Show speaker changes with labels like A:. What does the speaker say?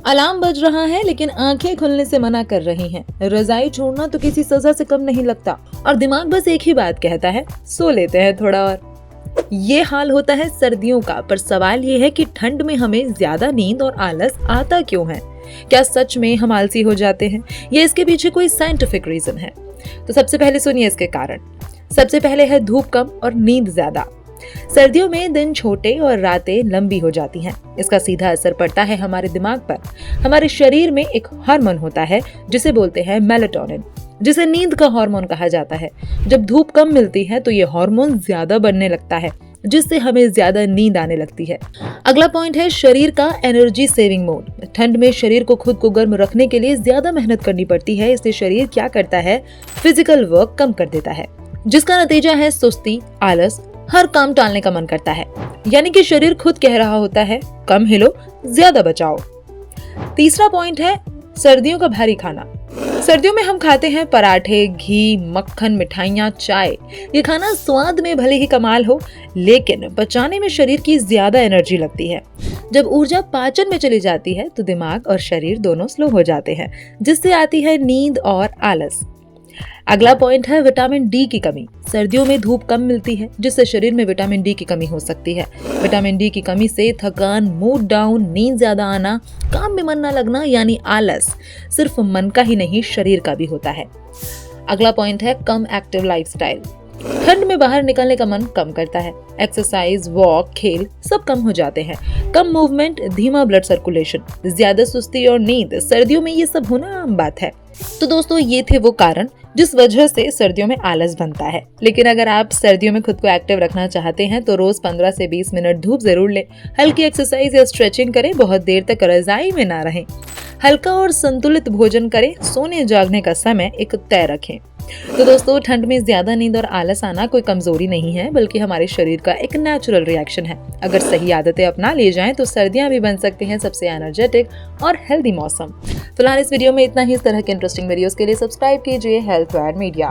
A: Alarm बज रहा है लेकिन आंखें खुलने से मना कर रही हैं। रजाई छोड़ना तो किसी सजा से कम नहीं लगता और दिमाग बस एक ही बात कहता है, सो लेते हैं थोड़ा और। ये हाल होता है सर्दियों का, पर सवाल ये है कि ठंड में हमें ज्यादा नींद और आलस आता क्यों है? क्या सच में हम आलसी हो जाते हैं या इसके पीछे कोई साइंटिफिक रीजन है? तो सबसे पहले सुनिए इसके कारण। सबसे पहले है धूप कम और नींद ज्यादा। सर्दियों में दिन छोटे और रातें लंबी हो जाती हैं। इसका सीधा असर पड़ता है हमारे दिमाग पर। हमारे शरीर में एक हार्मोन होता है जिसे बोलते हैं मेलाटोनिन, जिसे नींद का हार्मोन कहा जाता है। जब धूप कम मिलती है तो ये हार्मोन ज्यादा बनने लगता है, जिससे हमें ज्यादा नींद आने लगती है। अगला पॉइंट है शरीर का एनर्जी सेविंग मोड। ठंड में शरीर को खुद को गर्म रखने के लिए ज्यादा मेहनत करनी पड़ती है, इसलिए शरीर क्या करता है, फिजिकल वर्क कम कर देता है, जिसका नतीजा है सुस्ती, आलस, हर काम टालने का मन करता है। यानी कि शरीर खुद कह रहा होता है, कम हिलो, ज्यादा बचाओ। तीसरा पॉइंट है सर्दियों का भारी खाना। सर्दियों में हम खाते हैं पराठे, घी, मक्खन, मिठाइयाँ, चाय। ये खाना स्वाद में भले ही कमाल हो, लेकिन पचाने में शरीर की ज्यादा एनर्जी लगती है। जब ऊर्जा पाचन में चली जाती है तो दिमाग और शरीर दोनों स्लो हो जाते हैं, जिससे आती है नींद और आलस। अगला पॉइंट है विटामिन डी की कमी। सर्दियों में धूप कम मिलती है, जिससे शरीर में विटामिन डी की कमी हो सकती है। विटामिन डी की कमी से थकान, मूड डाउन, नींद ज्यादा आना, काम में मन न लगना यानी आलस सिर्फ मन का ही नहीं शरीर का भी होता है। अगला पॉइंट है कम एक्टिव लाइफस्टाइल। ठंड में बाहर निकलने का मन कम करता है। एक्सरसाइज, वॉक, खेल सब कम हो जाते हैं। कम मूवमेंट, धीमा ब्लड सर्कुलेशन, ज्यादा सुस्ती और नींद, सर्दियों में ये सब होना आम बात है। तो दोस्तों ये थे वो कारण जिस वजह से सर्दियों में आलस बनता है। लेकिन अगर आप सर्दियों में खुद को एक्टिव रखना चाहते हैं तो रोज 15 से 20 मिनट धूप जरूर लें। हल्की एक्सरसाइज या स्ट्रेचिंग करें, बहुत देर तक रजाई में ना रहें। हल्का और संतुलित भोजन करें, सोने जागने का समय एक तय रखें। तो दोस्तों ठंड में ज्यादा नींद और आलस आना कोई कमजोरी नहीं है, बल्कि हमारे शरीर का एक नेचुरल रिएक्शन है। अगर सही आदतें अपना ली जाएं तो सर्दियां भी बन सकती हैं सबसे एनर्जेटिक और हेल्दी मौसम। फिलहाल इस वीडियो में इतना ही। इस तरह के इंटरेस्टिंग वीडियोस के लिए सब्सक्राइब कीजिए हेल्थ वायर मीडिया।